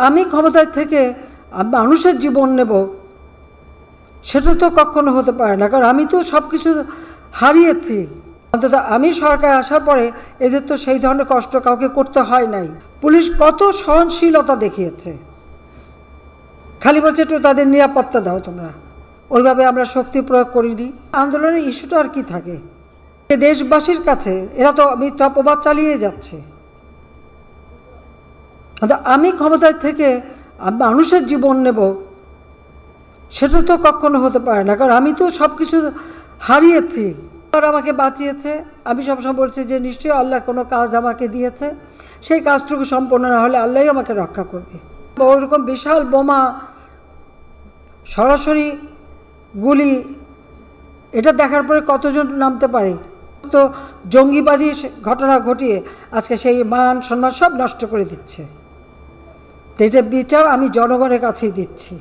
আমি ক্ষমতায় থেকে মানুষের জীবন নেব, সেটা তো কখনো হতে পারে না, কারণ আমি তো সব কিছু হারিয়েছি। অন্তত আমি সরকারে আসার পরে এদের তো সেই ধরনের কষ্ট কাউকে করতে হয় নাই। পুলিশ কত সহনশীলতা দেখিয়েছে, খালি বলছে একটু তাদের নিরাপত্তা দাও তোমরা, ওইভাবে আমরা শক্তি প্রয়োগ করিনি। আন্দোলনের ইস্যুটা আর কি থাকে দেশবাসীর কাছে, এরা তো মিথ্যা অপবাদ চালিয়ে যাচ্ছে। আমি ক্ষমতায় থেকে মানুষের জীবন নেব, সেটা তো কখনো হতে পারে না, কারণ আমি তো সব কিছু হারিয়েছি। আর আমাকে বাঁচিয়েছে। আমি সবসময় বলছি যে নিশ্চয়ই আল্লাহ কোনো কাজ আমাকে দিয়েছে, সেই কাজটুকু সম্পন্ন না হলে আল্লাহই আমাকে রক্ষা করবে। ওইরকম বিশাল বোমা, সরাসরি গুলি, এটা দেখার পরে কতজন নামতে পারে। তো জঙ্গিবাদী ঘটনা ঘটিয়ে আজকে সেই মান সম্মান সব নষ্ট করে দিচ্ছে। তো এটা বিচার আমি জনগণের কাছেই দিচ্ছি।